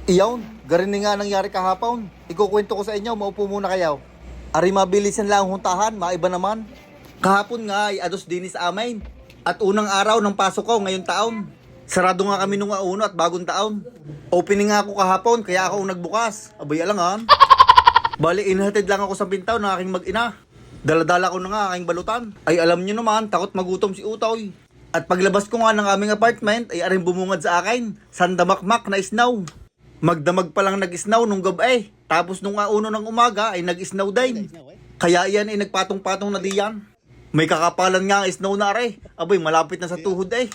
Iyon, garin nga nangyari kahapon. Ikukwento ko sa inyo, maupo muna kayo. Ari mabilisan lang ang huntahan, maiba naman. Kahapon nga ay ados dinis amin. At unang araw ng pasok ko ngayong taon. Sarado nga kami nung uno at bagong taon. Opening nga ako kahapon, kaya ako nagbukas. Abay alangan. Bali, inhatid lang ako sa pintaw ng aking mag-ina. Daladala ko na nga aking balutan. Ay alam nyo naman, takot magutom si Utoy. At paglabas ko nga ng aming apartment, ay aring bumungad sa akin. Sandamakmak na isnaw. Magdamag pa lang nag-isnaw nung gabi. Tapos nung uno ng umaga ay nag-isnaw din. Kaya iyan ay nagpatong-patong na diyan. May kakapalan nga ang isnaw na are. Abay, malapit na sa tuhod eh.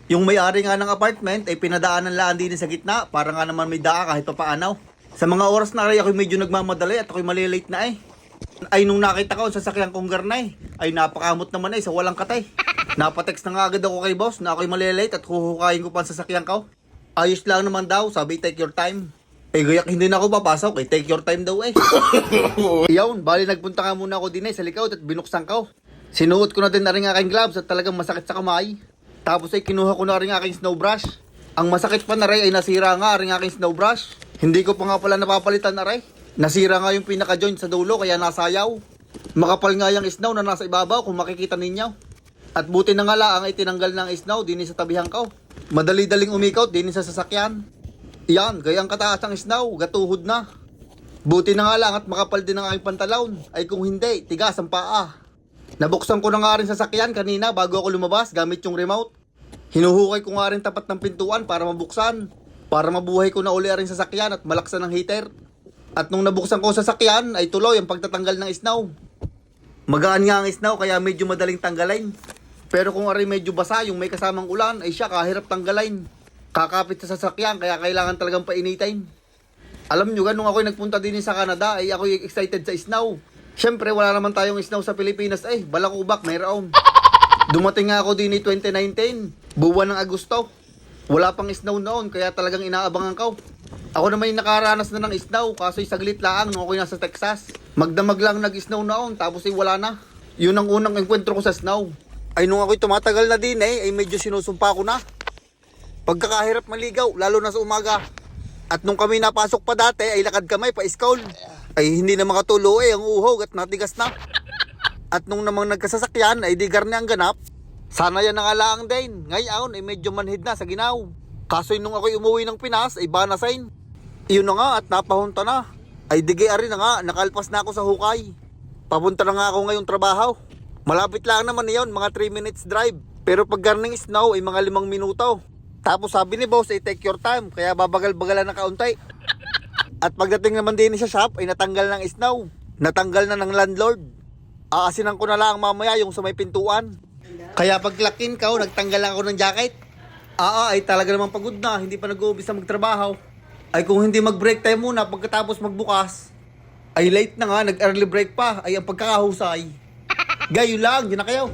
Yung may-ari nga ng apartment ay pinadaanan lang din sa gitna para nga naman may daa kahit papaanaw. Sa mga oras na are ako'y medyo nagmamadali at ako'y malilate na eh. Ay nung nakita ko sa sasakyan kong garnay, ay napakamot naman eh sa walang katay. Napatext na nga agad ako kay boss na ako'y malilate at huhukayin ko pa sa sasakyan ko. Ayos lang naman daw, sabi take your time. Eh gayak hindi na ako papasok, eh take your time daw eh. Iyon, bali nagpunta nga muna ako din eh sa likod at binuksan ko. Sinuot ko na din na rin aking gloves at talagang masakit sa kamay. Tapos ay kinuha ko na rin aking snow brush. Ang masakit pa na rin ay nasira nga rin aking snow brush. Hindi ko pa nga pala napapalitan na rin. Nasira nga yung pinaka-joint sa dulo kaya nasayaw. Makapal nga yung snow na nasa ibabaw kung makikita ninyo. At buti na nga lang ay tinanggal ng snow din sa tabihan ko. Madali-daling umikot din sa sasakyan. Yan, gayang kataas ang snow, gatuhod na. Buti na nga lang at makapal din ang aking pantalon. Ay kung hindi, tigas ang paa. Nabuksan ko na nga rin sasakyan kanina bago ako lumabas gamit yung remote. Hinuhukay ko nga rin tapat ng pintuan para mabuksan. Para mabuhay ko na uli rin sasakyan at malaksan ng heater. At nung nabuksan ko sasakyan ay tuloy ang pagtatanggal ng snow. Magaan nga ang snow kaya medyo madaling tanggalin. Pero kung aray medyo basa yung may kasamang ulan ay siya kahirap tanggalin. Kakapit sa sasakyan kaya kailangan talagang painitin. Alam nyo ganun ako'y nagpunta din sa Canada ay ako'y excited sa snow. Siyempre wala naman tayong snow sa Pilipinas eh, Balakubak mayroon. Dumating nga ako din 2019, buwan ng Agosto. Wala pang snow noon kaya talagang inaabangan ko. Ako naman yung nakaranas na ng snow kaso'y saglit lang nung ako'y nasa Texas. Magdamag lang nag-snow noon tapos ay wala na. Yun ang unang enkwentro ko sa snow. Ay nung ako'y tumatagal na din eh, ay medyo sinusumpa ko na. Pagkakahirap maligaw, lalo na sa umaga. At nung kami napasok pa dati, ay lakad kami pa school. Ay hindi na makatulo eh, ang uhog at natigas na. At nung namang nagkasasakyan, ay di garni ang ganap. Sana yan ang alaang din. Ngayon ay medyo manhid na sa ginaw. Kaso'y nung ako'y umuwi ng Pinas, ay banasain. Iyon na nga at napahunta na. Ay digay ari na nga, nakalpas na ako sa hukay. Papunta na nga ako ngayong trabaho. Malapit lang naman yun, mga 3 minutes drive. Pero pag garning snow ay mga 5 minuto. Tapos sabi ni boss ay take your time, kaya babagal-bagalan na kaunti. At pagdating naman din sa shop ay natanggal ng snow. Natanggal na ng landlord. Aasinan ko na lang mamaya yung sa may pintuan. Kaya pag clock-in ko, nagtanggal lang ako ng jacket. Ay talaga naman pagod na, hindi pa nag-uumpisa magtrabaho. Ay kung hindi mag-break time muna pagkatapos magbukas, ay late na nga, nag-early break pa, ay ang pagkakahusay. Gayo lang, yun na kayo.